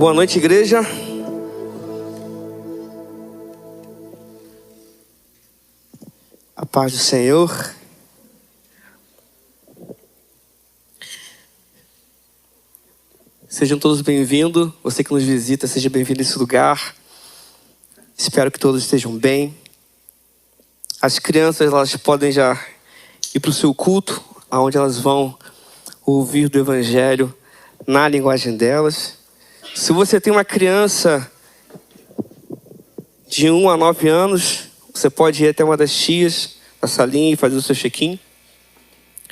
Boa noite, igreja. A paz do Senhor. Sejam todos bem-vindos. Você que nos visita, seja bem-vindo a esse lugar. Espero que todos estejam bem. As crianças, elas podem já ir para o seu culto, onde elas vão ouvir do Evangelho na linguagem delas. Se você tem uma criança de 1 a 9 anos, você pode ir até uma das tias da salinha e fazer o seu check-in.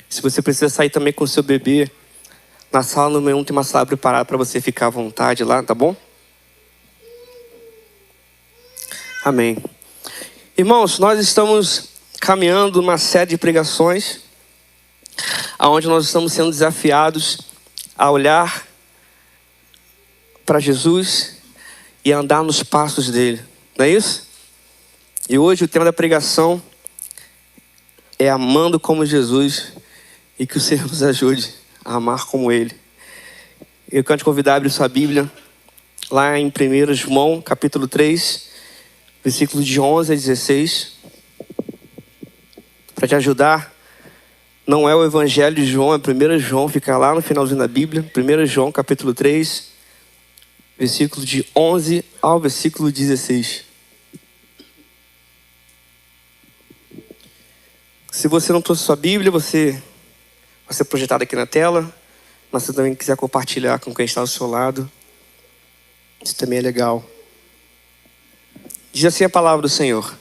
Se você precisa sair também com o seu bebê, na sala número 1 tem uma sala preparada para você ficar à vontade lá, tá bom? Amém. Irmãos, nós estamos caminhando uma série de pregações, onde nós estamos sendo desafiados a olhar para Jesus e andar nos passos dele, não é isso? E hoje o tema da pregação é amando como Jesus, e que o Senhor nos ajude a amar como ele. Eu quero te convidar a abrir sua Bíblia lá em 1 João capítulo 3, versículos de 11 a 16. Para te ajudar, não é o Evangelho de João, é 1 João, fica lá no finalzinho da Bíblia. 1 João capítulo 3, versículo de 11 ao versículo 16. Se você não trouxe sua Bíblia, você vai ser projetado aqui na tela. Mas se você também quiser compartilhar com quem está ao seu lado, isso também é legal. Diz assim a palavra do Senhor: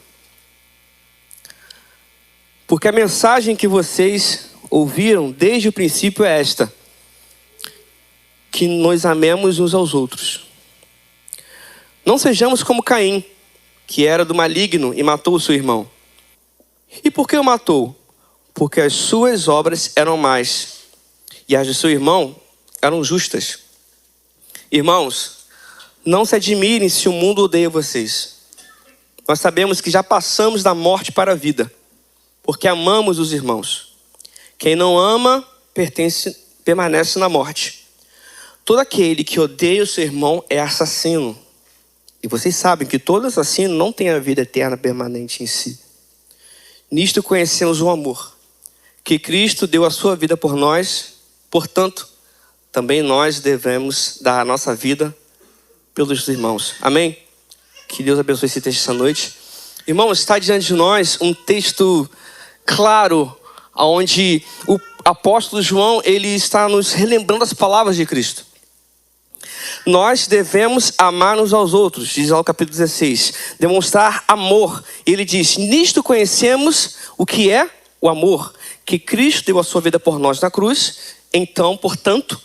porque a mensagem que vocês ouviram desde o princípio é esta: que nós amemos uns aos outros. Não sejamos como Caim, que era do maligno e matou o seu irmão. E por que o matou? Porque as suas obras eram más e as de seu irmão eram justas. Irmãos, não se admirem se o mundo odeia vocês. Nós sabemos que já passamos da morte para a vida, porque amamos os irmãos. Quem não ama permanece na morte. Todo aquele que odeia o seu irmão é assassino. E vocês sabem que todo assassino não tem a vida eterna permanente em si. Nisto conhecemos o amor, que Cristo deu a sua vida por nós. Portanto, também nós devemos dar a nossa vida pelos irmãos. Amém? Que Deus abençoe esse texto essa noite. Irmãos, está diante de nós um texto claro, onde o apóstolo João, ele está nos relembrando as palavras de Cristo. Nós devemos amar uns aos outros, diz lá o capítulo 16. Demonstrar amor. Ele diz: nisto conhecemos o que é o amor, que Cristo deu a sua vida por nós na cruz. Então, portanto,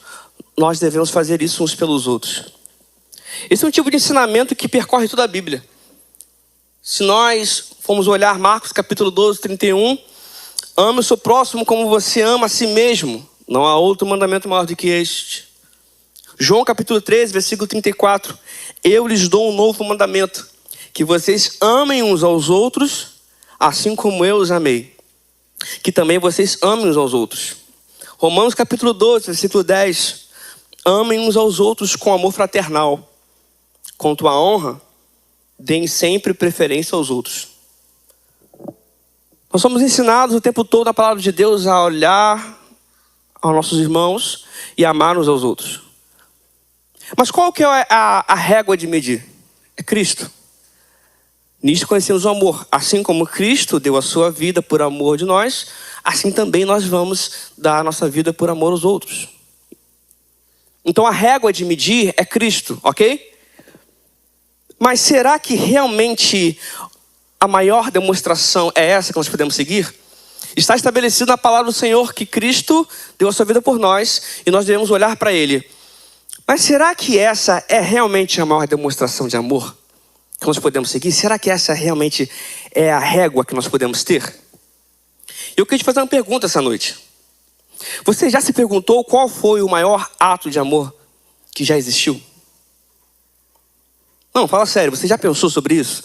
nós devemos fazer isso uns pelos outros. Esse é um tipo de ensinamento que percorre toda a Bíblia. Se nós formos olhar Marcos capítulo 12, 31, ame o seu próximo como você ama a si mesmo. Não há outro mandamento maior do que este. João capítulo 13, versículo 34. Eu lhes dou um novo mandamento, que vocês amem uns aos outros, assim como eu os amei. Que também vocês amem uns aos outros. Romanos capítulo 12, versículo 10. Amem uns aos outros com amor fraternal. Quanto à honra, deem sempre preferência aos outros. Nós somos ensinados o tempo todo na palavra de Deus a olhar aos nossos irmãos e amar uns aos outros. Mas qual que é a régua de medir? É Cristo. Nisto conhecemos o amor. Assim como Cristo deu a sua vida por amor de nós, assim também nós vamos dar a nossa vida por amor aos outros. Então a régua de medir é Cristo, ok? Mas será que realmente a maior demonstração é essa que nós podemos seguir? Está estabelecido na palavra do Senhor que Cristo deu a sua vida por nós e nós devemos olhar para Ele. Mas será que essa é realmente a maior demonstração de amor que nós podemos seguir? Será que essa realmente é a régua que nós podemos ter? Eu queria te fazer uma pergunta essa noite. Você já se perguntou qual foi o maior ato de amor que já existiu? Não, fala sério, você já pensou sobre isso?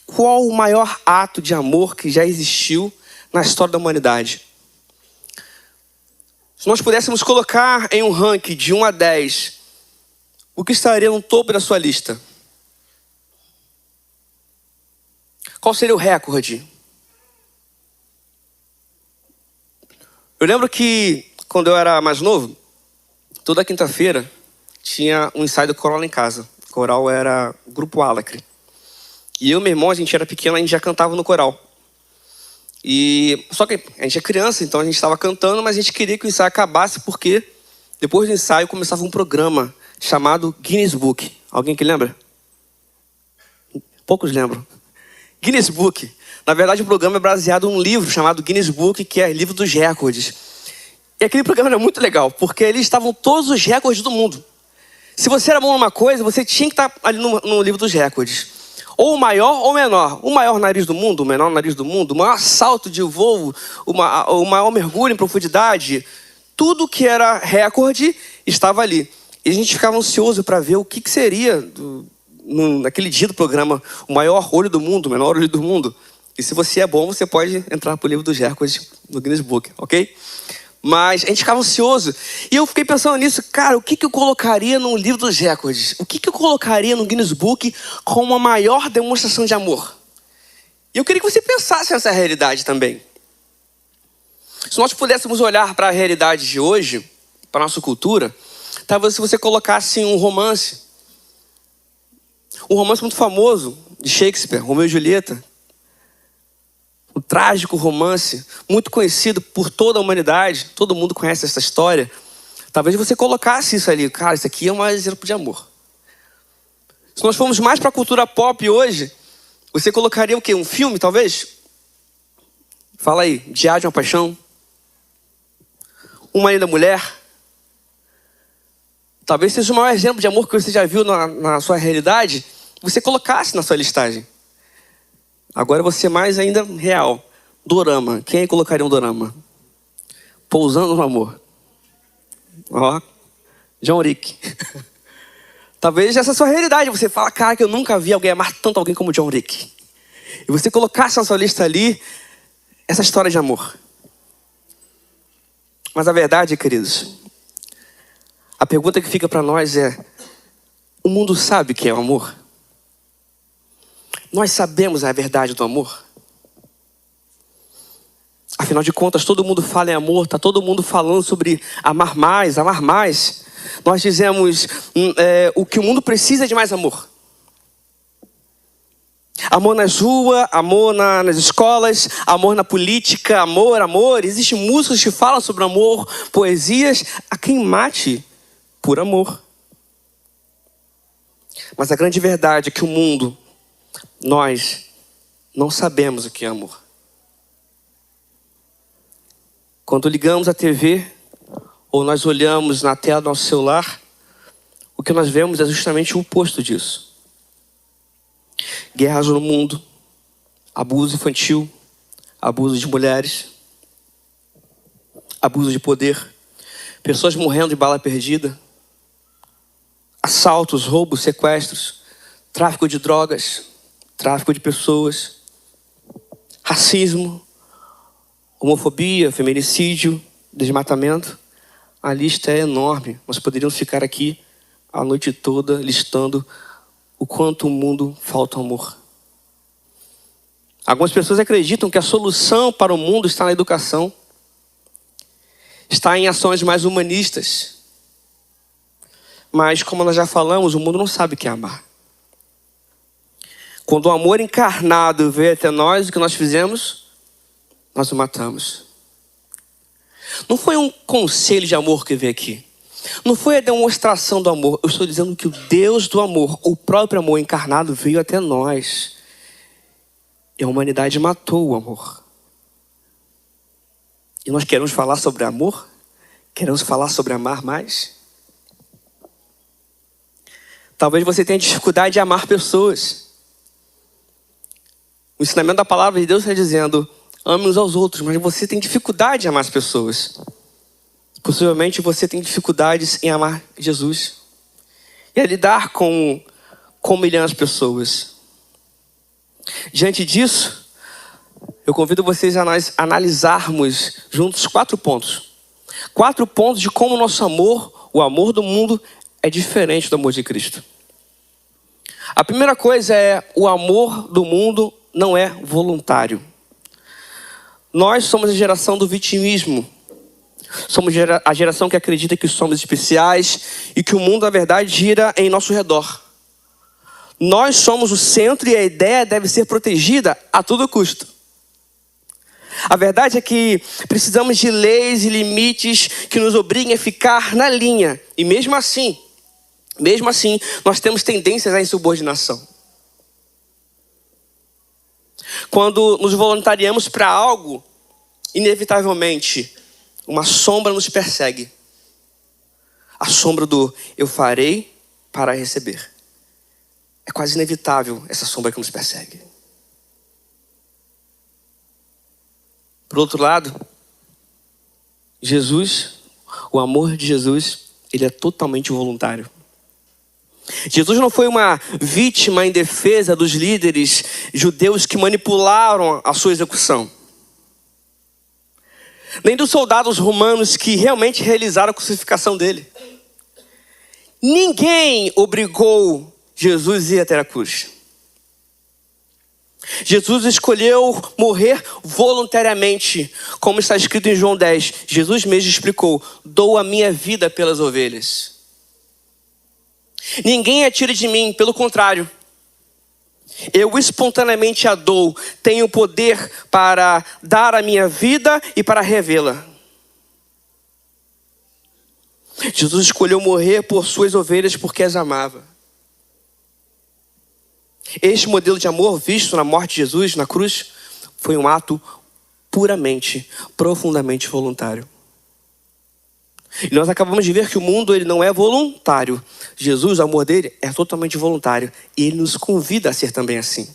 Qual o maior ato de amor que já existiu na história da humanidade? Se nós pudéssemos colocar em um ranking de 1 a 10 o que estaria no topo da sua lista? Qual seria o recorde? Eu lembro que quando eu era mais novo, toda quinta-feira tinha um ensaio do coral lá em casa. O coral era o Grupo Alacre. E eu e meu irmão, a gente era pequeno, a gente já cantava no coral. Só que a gente é criança, então a gente estava cantando, mas a gente queria que o ensaio acabasse porque depois do ensaio começava um programa chamado Guinness Book. Alguém que lembra? Poucos lembram. Guinness Book. Na verdade, o programa é baseado num livro chamado Guinness Book, que é livro dos recordes. E aquele programa era muito legal, porque ali estavam todos os recordes do mundo. Se você era bom numa coisa, você tinha que estar ali no livro dos recordes. Ou o maior ou o menor. O maior nariz do mundo, o menor nariz do mundo, o maior salto de voo, o maior mergulho em profundidade. Tudo que era recorde estava ali. E a gente ficava ansioso para ver o que seria, naquele dia do programa, o maior olho do mundo, o menor olho do mundo. E se você é bom, você pode entrar para o livro dos recordes no Guinness Book, ok? Mas a gente ficava ansioso. E eu fiquei pensando nisso, cara, o que eu colocaria no livro dos recordes? O que eu colocaria no Guinness Book como a maior demonstração de amor? E eu queria que você pensasse nessa realidade também. Se nós pudéssemos olhar para a realidade de hoje, para a nossa cultura, talvez se você colocasse um romance muito famoso de Shakespeare, Romeu e Julieta, um trágico romance, muito conhecido por toda a humanidade, todo mundo conhece essa história. Talvez você colocasse isso ali, cara, isso aqui é um exemplo de amor. Se nós formos mais para a cultura pop hoje, você colocaria o quê? Um filme, talvez? Fala aí, Diário de uma Paixão, Uma Linda Mulher. Talvez seja o maior exemplo de amor que você já viu na sua realidade, você colocasse na sua listagem. Agora você mais ainda real. Dorama. Quem aí colocaria um dorama? Pousando no Amor. Ó, John Wick. Talvez essa é a sua realidade. Você fala, cara, que eu nunca vi alguém amar tanto alguém como John Wick. E você colocasse na sua lista ali essa história de amor. Mas a verdade, queridos, a pergunta que fica para nós é: o mundo sabe o que é o amor? Nós sabemos a verdade do amor? Afinal de contas, todo mundo fala em amor, está todo mundo falando sobre amar mais, amar mais. Nós dizemos, o que o mundo precisa é de mais amor. Amor nas ruas, amor nas escolas, amor na política, amor, amor. Existem músicas que falam sobre amor, poesias. Há quem mate por amor. Mas a grande verdade é que o mundo, nós não sabemos o que é amor. Quando ligamos a TV ou nós olhamos na tela do nosso celular, o que nós vemos é justamente o oposto disso. Guerras no mundo, abuso infantil, abuso de mulheres, abuso de poder, pessoas morrendo de bala perdida, assaltos, roubos, sequestros, tráfico de drogas, tráfico de pessoas, racismo, homofobia, feminicídio, desmatamento. A lista é enorme. Nós poderíamos ficar aqui a noite toda listando o quanto o mundo falta amor. Algumas pessoas acreditam que a solução para o mundo está na educação, está em ações mais humanistas. Mas, como nós já falamos, o mundo não sabe o que é amar. Quando o amor encarnado veio até nós, o que nós fizemos? Nós o matamos. Não foi um conselho de amor que veio aqui. Não foi a demonstração do amor. Eu estou dizendo que o Deus do amor, o próprio amor encarnado, veio até nós. E a humanidade matou o amor. E nós queremos falar sobre amor? Queremos falar sobre amar mais? Talvez você tenha dificuldade de amar pessoas. O ensinamento da palavra de Deus está dizendo: ame uns aos outros, mas você tem dificuldade em amar as pessoas. Possivelmente você tem dificuldades em amar Jesus. E a lidar com milhões de pessoas. Diante disso, eu convido vocês a nós analisarmos juntos 4 pontos. 4 pontos de como o nosso amor, o amor do mundo, é diferente do amor de Cristo. A primeira coisa é: o amor do mundo não é voluntário. Nós somos a geração do vitimismo. Somos a geração que acredita que somos especiais e que o mundo, na verdade, gira em nosso redor. Nós somos o centro e a ideia deve ser protegida a todo custo. A verdade é que precisamos de leis e limites que nos obriguem a ficar na linha. E mesmo assim, nós temos tendências à insubordinação. Quando nos voluntariamos para algo, inevitavelmente, uma sombra nos persegue. A sombra do eu farei para receber. É quase inevitável essa sombra que nos persegue. Por outro lado, Jesus, o amor de Jesus, ele é totalmente voluntário. Jesus não foi uma vítima em defesa dos líderes judeus que manipularam a sua execução. Nem dos soldados romanos que realmente realizaram a crucificação dele. Ninguém obrigou Jesus a ir até a cruz. Jesus escolheu morrer voluntariamente, como está escrito em João 10. Jesus mesmo explicou: dou a minha vida pelas ovelhas. Ninguém a tira de mim, pelo contrário. Eu espontaneamente a dou, tenho poder para dar a minha vida e para revê-la. Jesus escolheu morrer por suas ovelhas porque as amava. Este modelo de amor visto na morte de Jesus, na cruz, foi um ato puramente, profundamente voluntário. E nós acabamos de ver que o mundo ele não é voluntário. Jesus, o amor dele é totalmente voluntário. E ele nos convida a ser também assim.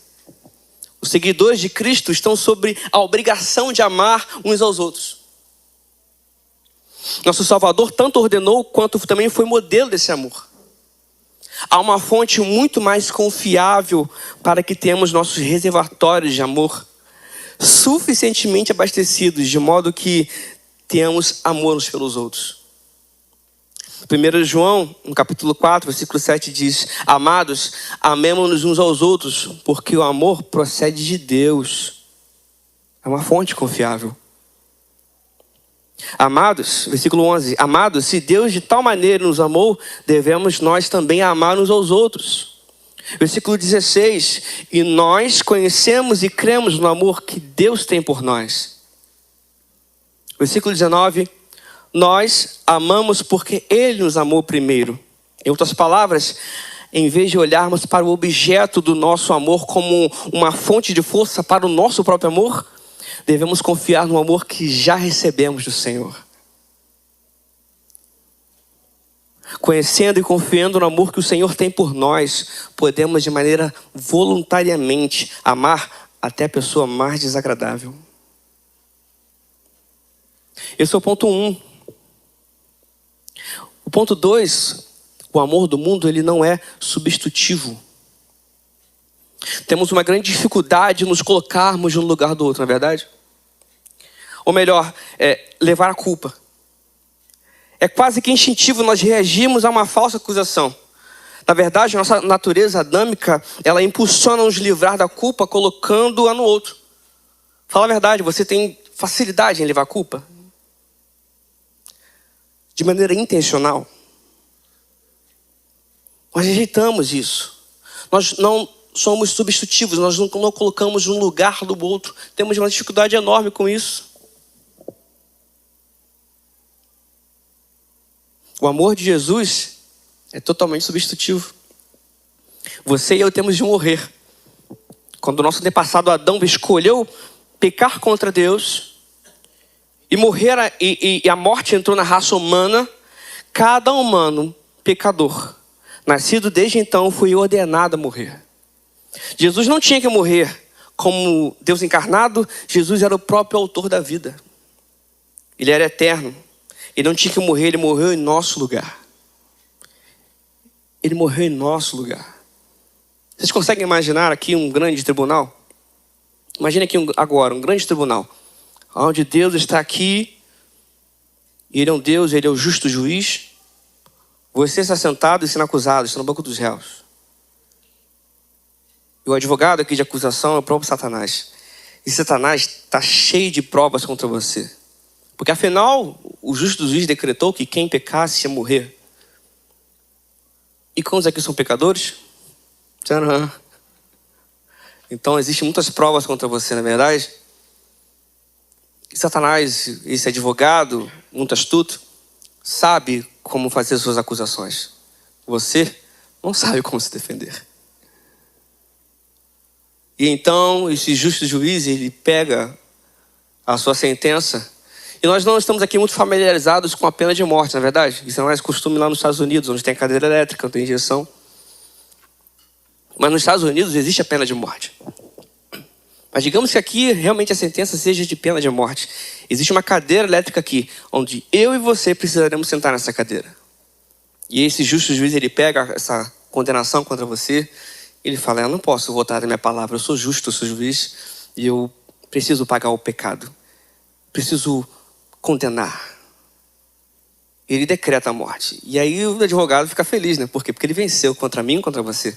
Os seguidores de Cristo estão sobre a obrigação de amar uns aos outros. Nosso Salvador tanto ordenou quanto também foi modelo desse amor. Há uma fonte muito mais confiável para que tenhamos nossos reservatórios de amor suficientemente abastecidos, de modo que tenhamos amor uns pelos outros. 1 João, no capítulo 4, versículo 7 diz: amados, amemo-nos uns aos outros, porque o amor procede de Deus. É uma fonte confiável. Amados, versículo 11: amados, se Deus de tal maneira nos amou, devemos nós também amar uns aos outros. Versículo 16: e nós conhecemos e cremos no amor que Deus tem por nós. Versículo 19: nós amamos porque Ele nos amou primeiro. Em outras palavras, em vez de olharmos para o objeto do nosso amor como uma fonte de força para o nosso próprio amor, devemos confiar no amor que já recebemos do Senhor. Conhecendo e confiando no amor que o Senhor tem por nós, podemos de maneira voluntariamente amar até a pessoa mais desagradável. Esse é o ponto 1. O ponto 2, o amor do mundo ele não é substitutivo. Temos uma grande dificuldade em nos colocarmos no lugar do outro, não é verdade? Ou melhor, levar a culpa. É quase que instintivo nós reagirmos a uma falsa acusação. Na verdade, nossa natureza adâmica, ela impulsiona nos livrar da culpa colocando-a no outro. Fala a verdade, você tem facilidade em levar a culpa? De maneira intencional. Nós rejeitamos isso. Nós não somos substitutivos, nós não colocamos no lugar do outro. Temos uma dificuldade enorme com isso. O amor de Jesus é totalmente substitutivo. Você e eu temos de morrer. Quando o nosso antepassado Adão escolheu pecar contra Deus e morrer, e a morte entrou na raça humana, cada humano pecador, nascido desde então, foi ordenado a morrer. Jesus não tinha que morrer como Deus encarnado. Jesus era o próprio autor da vida. Ele era eterno. Ele não tinha que morrer, ele morreu em nosso lugar. Ele morreu em nosso lugar. Vocês conseguem imaginar aqui um grande tribunal? Imagine aqui agora um grande tribunal, onde Deus está aqui, e Ele é um Deus, Ele é o justo juiz. Você está sentado e sendo acusado, está no banco dos réus. E o advogado aqui de acusação é o próprio Satanás. E Satanás está cheio de provas contra você. Porque afinal, o justo juiz decretou que quem pecasse ia morrer. E quantos aqui são pecadores? Tcharam. Então existem muitas provas contra você, não é verdade? E Satanás, esse advogado, muito astuto, sabe como fazer suas acusações. Você não sabe como se defender. E então esse justo juiz, ele pega a sua sentença. E nós não estamos aqui muito familiarizados com a pena de morte, não é verdade? Isso é mais costume lá nos Estados Unidos, onde tem cadeira elétrica, onde tem injeção. Mas nos Estados Unidos existe a pena de morte. Mas digamos que aqui realmente a sentença seja de pena de morte. Existe uma cadeira elétrica aqui, onde eu e você precisaremos sentar nessa cadeira. E esse justo juiz, ele pega essa condenação contra você, ele fala, eu não posso votar na minha palavra, eu sou justo, eu sou juiz, e eu preciso pagar o pecado. Preciso condenar. Ele decreta a morte. E aí o advogado fica feliz, né? Por quê? Porque ele venceu contra mim e contra você.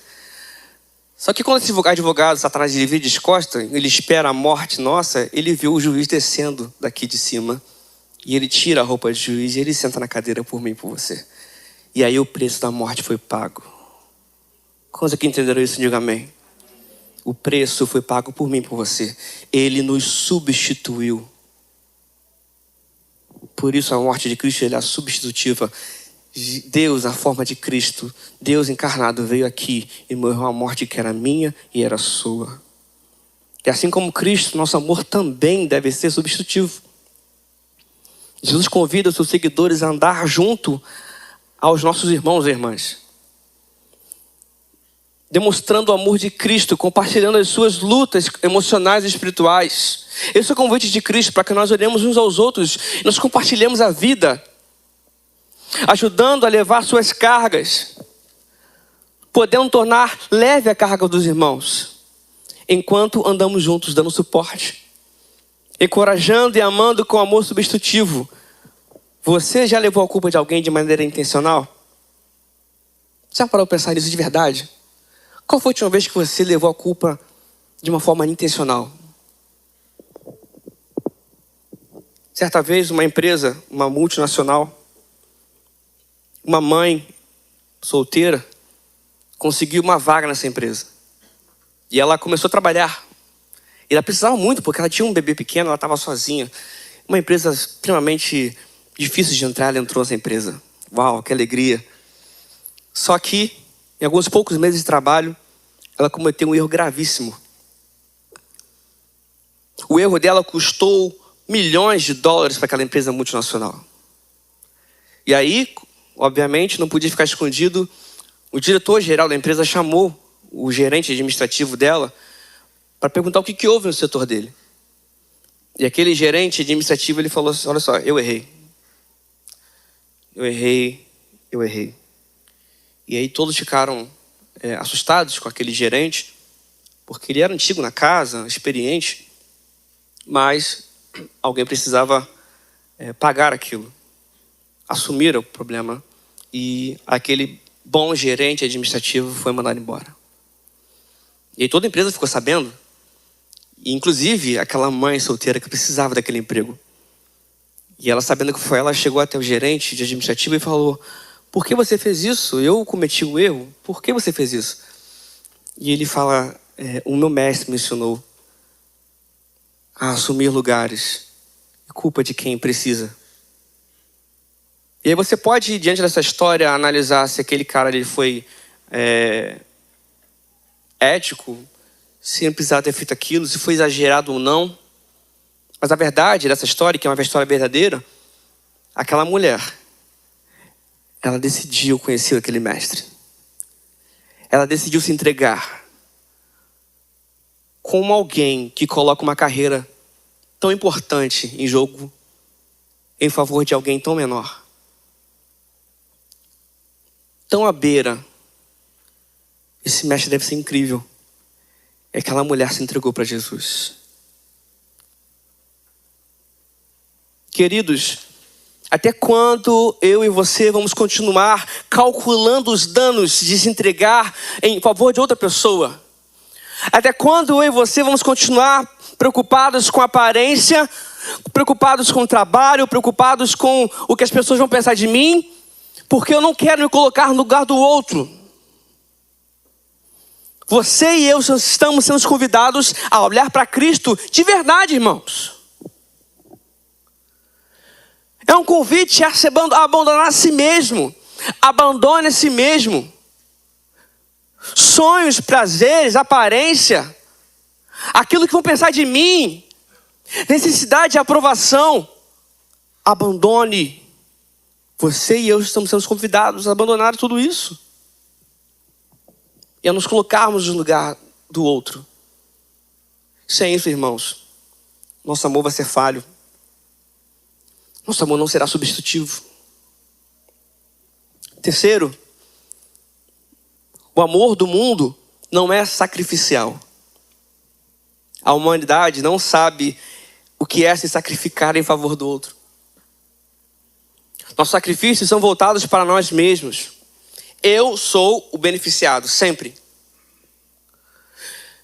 Só que quando esse advogado, Satanás, ele vira de costas, ele espera a morte nossa, ele vê o juiz descendo daqui de cima. E ele tira a roupa de juiz e ele senta na cadeira por mim e por você. E aí o preço da morte foi pago. Quantos aqui entenderam isso? Diga amém. O preço foi pago por mim e por você. Ele nos substituiu. Por isso a morte de Cristo é a substitutiva. Deus, na forma de Cristo, Deus encarnado, veio aqui e morreu a morte que era minha e era sua. E assim como Cristo, nosso amor também deve ser substitutivo. Jesus convida os seus seguidores a andar junto aos nossos irmãos e irmãs, demonstrando o amor de Cristo, compartilhando as suas lutas emocionais e espirituais. Esse é o convite de Cristo para que nós olhemos uns aos outros e nós compartilhemos a vida, ajudando a levar suas cargas, podendo tornar leve a carga dos irmãos, enquanto andamos juntos dando suporte, encorajando e amando com amor substitutivo. Você já levou a culpa de alguém de maneira intencional? Já parou para pensar nisso de verdade? Qual foi a última vez que você levou a culpa de uma forma intencional? Certa vez, uma empresa, uma multinacional, uma mãe solteira conseguiu uma vaga nessa empresa. E ela começou a trabalhar. E ela precisava muito, porque ela tinha um bebê pequeno, ela estava sozinha. Uma empresa extremamente difícil de entrar, ela entrou nessa empresa. Uau, que alegria. Só que, em alguns poucos meses de trabalho, ela cometeu um erro gravíssimo. O erro dela custou milhões de dólares para aquela empresa multinacional. E aí, obviamente, não podia ficar escondido. O diretor-geral da empresa chamou o gerente administrativo dela para perguntar o que houve no setor dele. E aquele gerente administrativo, ele falou assim, olha só, eu errei. E aí todos ficaram assustados com aquele gerente, porque ele era antigo na casa, experiente, mas alguém precisava pagar aquilo, assumir o problema, e aquele bom gerente administrativo foi mandado embora. E aí toda a empresa ficou sabendo, e inclusive aquela mãe solteira que precisava daquele emprego. E ela, sabendo que foi ela, chegou até o gerente de administrativo e falou, por que você fez isso? Eu cometi o erro, por que você fez isso? E ele fala, o meu mestre me ensinou a assumir lugares, culpa de quem precisa. E aí você pode, diante dessa história, analisar se aquele cara ele foi ético, se não precisava ter feito aquilo, se foi exagerado ou não. Mas a verdade dessa história, que é uma história verdadeira, aquela mulher, ela decidiu conhecer aquele mestre. Ela decidiu se entregar como alguém que coloca uma carreira tão importante em jogo em favor de alguém tão menor. Tão à beira. Esse mestre deve ser incrível. E aquela mulher se entregou para Jesus. Queridos, Até quando eu e você vamos continuar calculando os danos de se entregar em favor de outra pessoa? Até quando eu e você vamos continuar preocupados com a aparência, preocupados com o trabalho, preocupados com o que as pessoas vão pensar de mim, porque eu não quero me colocar no lugar do outro? Você e eu estamos sendo convidados a olhar para Cristo de verdade, irmãos. É um convite a abandonar a si mesmo. Abandone a si mesmo. Sonhos, prazeres, aparência, aquilo que vão pensar de mim, necessidade de aprovação, abandone. Você e eu estamos sendo convidados a abandonar tudo isso e a nos colocarmos no lugar do outro. Sem isso, irmãos, nosso amor vai ser falho. Nosso amor não será substitutivo. Terceiro, o amor do mundo não é sacrificial. A humanidade não sabe o que é se sacrificar em favor do outro. Nossos sacrifícios são voltados para nós mesmos. Eu sou o beneficiado, sempre.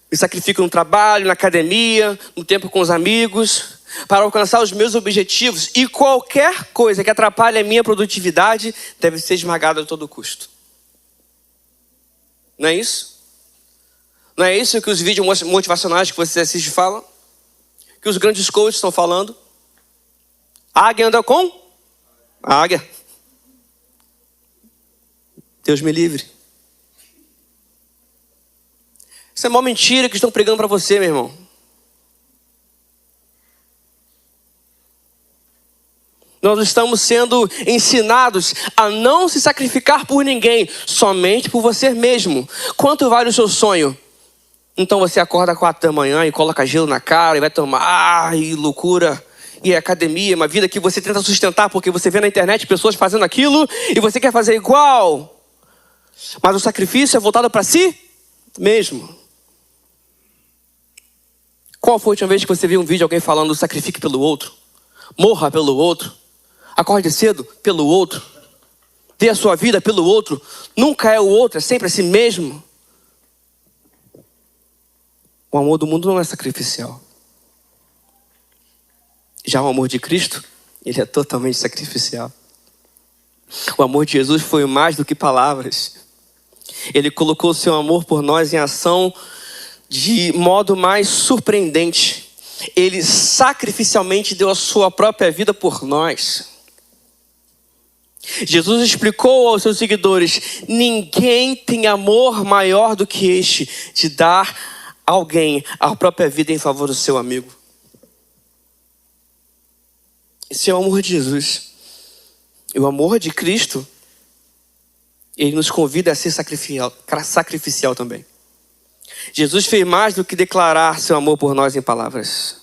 Me sacrifico no trabalho, na academia, no tempo com os amigos, para alcançar os meus objetivos. E qualquer coisa que atrapalhe a minha produtividade deve ser esmagada a todo custo. Não é isso? Não é isso que os vídeos motivacionais que você assiste falam? Que os grandes coaches estão falando? A águia anda com? A águia. Deus me livre. Isso é uma mentira que estão pregando para você, meu irmão. Nós estamos sendo ensinados a não se sacrificar por ninguém, somente por você mesmo. Quanto vale o seu sonho? Então você acorda às 4 da manhã e coloca gelo na cara e vai tomar, ai, loucura. E é academia, uma vida que você tenta sustentar porque você vê na internet pessoas fazendo aquilo e você quer fazer igual. Mas o sacrifício é voltado para si mesmo. Qual foi a última vez que você viu um vídeo de alguém falando sacrifique pelo outro? Morra pelo outro? Acorde cedo pelo outro? Dê a sua vida pelo outro? Nunca é o outro, é sempre a si mesmo. O amor do mundo não é sacrificial. Já o amor de Cristo, ele é totalmente sacrificial. O amor de Jesus foi mais do que palavras. Ele colocou o seu amor por nós em ação de modo mais surpreendente. Ele sacrificialmente deu a sua própria vida por nós. Jesus explicou aos seus seguidores: ninguém tem amor maior do que este, de dar a alguém a própria vida em favor do seu amigo. Esse é o amor de Jesus. E o amor de Cristo, ele nos convida a ser sacrificial também. Jesus fez mais do que declarar seu amor por nós em palavras.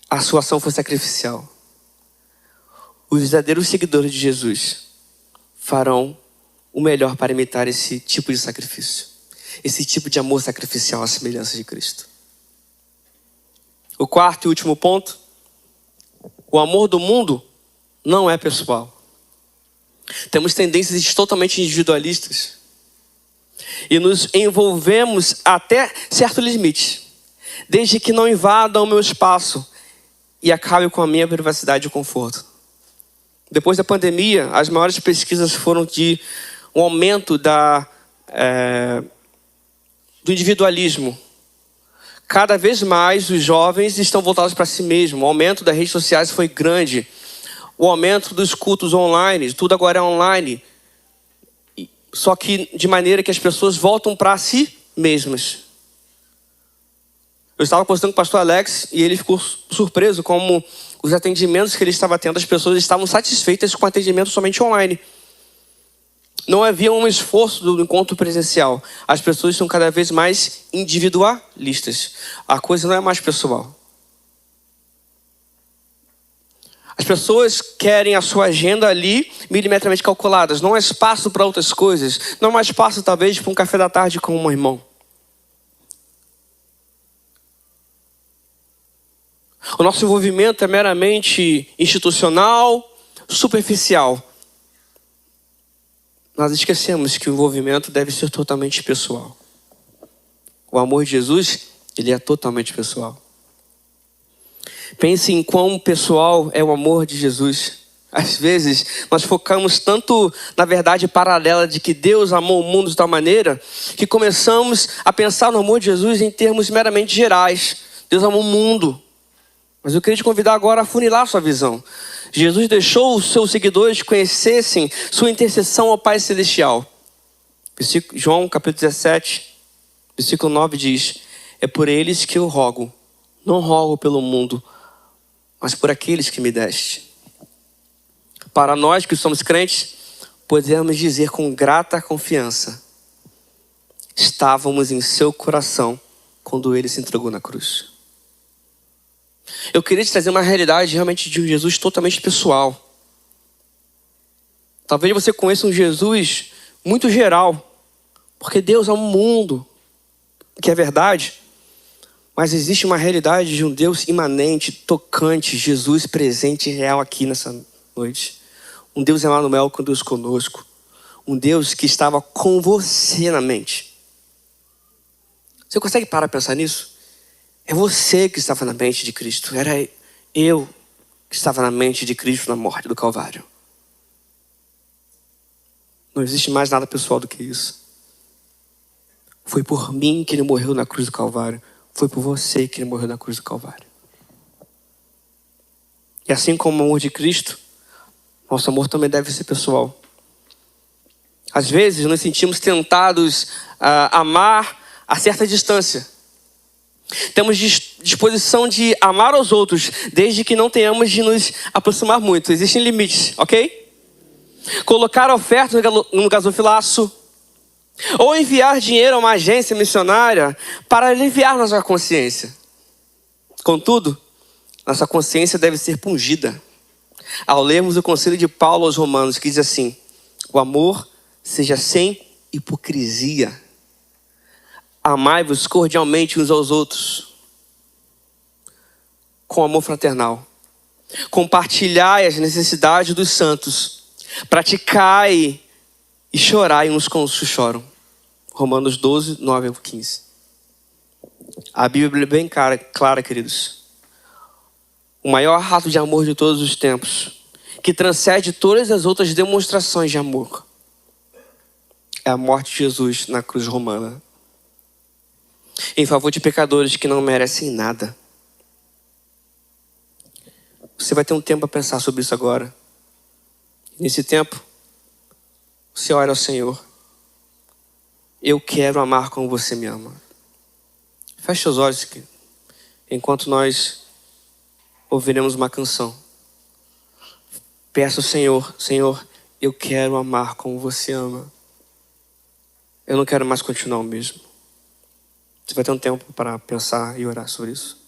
A sua ação foi sacrificial. Os verdadeiros seguidores de Jesus farão o melhor para imitar esse tipo de sacrifício. Esse tipo de amor sacrificial à semelhança de Cristo. O quarto e último ponto. O amor do mundo não é pessoal. Temos tendências totalmente individualistas. E nos envolvemos até certo limite. Desde que não invadam o meu espaço e acabem com a minha privacidade e conforto. Depois da pandemia, as maiores pesquisas foram de um aumento do individualismo. Cada vez mais os jovens estão voltados para si mesmos. O aumento das redes sociais foi grande. O aumento dos cultos online, tudo agora é online. Só que de maneira que as pessoas voltam para si mesmas. Eu estava conversando com o pastor Alex e ele ficou surpreso como os atendimentos que ele estava tendo, as pessoas estavam satisfeitas com o atendimento somente online. Não havia um esforço do encontro presencial. As pessoas são cada vez mais individualistas. A coisa não é mais pessoal. As pessoas querem a sua agenda ali milimetramente calculadas. Não há espaço para outras coisas. Não há espaço talvez para um café da tarde com um irmão. O nosso envolvimento é meramente institucional, superficial. Nós esquecemos que o envolvimento deve ser totalmente pessoal. O amor de Jesus, ele é totalmente pessoal. Pense em quão pessoal é o amor de Jesus. Às vezes, nós focamos tanto na verdade paralela de que Deus amou o mundo de tal maneira, que começamos a pensar no amor de Jesus em termos meramente gerais. Deus amou o mundo. Mas eu queria te convidar agora a funilar sua visão. Jesus deixou os seus seguidores conhecessem sua intercessão ao Pai Celestial. João capítulo 17, versículo 9 diz: é por eles que eu rogo, não rogo pelo mundo, mas por aqueles que me deste. Para nós que somos crentes, podemos dizer com grata confiança: estávamos em seu coração quando ele se entregou na cruz. Eu queria te trazer uma realidade realmente de um Jesus totalmente pessoal. Talvez você conheça um Jesus muito geral, porque Deus ama o mundo, que é verdade. Mas existe uma realidade de um Deus imanente, tocante, Jesus presente e real aqui nessa noite. Um Deus Emanuel, com Deus conosco. Um Deus que estava com você na mente. Você consegue parar para pensar nisso? É você que estava na mente de Cristo. Era eu que estava na mente de Cristo na morte do Calvário. Não existe mais nada pessoal do que isso. Foi por mim que ele morreu na cruz do Calvário. Foi por você que ele morreu na cruz do Calvário. E assim como o amor de Cristo, nosso amor também deve ser pessoal. Às vezes nos sentimos tentados a amar a certa distância. Temos disposição de amar aos outros, desde que não tenhamos de nos aproximar muito. Existem limites, ok? Colocar oferta no gasofilaço, ou enviar dinheiro a uma agência missionária para aliviar nossa consciência. Contudo, nossa consciência deve ser pungida. Ao lermos o conselho de Paulo aos Romanos, que diz assim: o amor seja sem hipocrisia. Amai-vos cordialmente uns aos outros, com amor fraternal. Compartilhai as necessidades dos santos. Praticai e chorai uns com os que choram. Romanos 12, 9 a 15. A Bíblia é bem clara, queridos. O maior ato de amor de todos os tempos, que transcende todas as outras demonstrações de amor, é a morte de Jesus na cruz romana, em favor de pecadores que não merecem nada. Você vai ter um tempo para pensar sobre isso agora. Nesse tempo, você ora ao Senhor: eu quero amar como você me ama. Feche seus olhos aqui, enquanto nós ouviremos uma canção. Peça ao Senhor: Senhor, eu quero amar como você ama. Eu não quero mais continuar o mesmo. Você vai ter um tempo para pensar e orar sobre isso.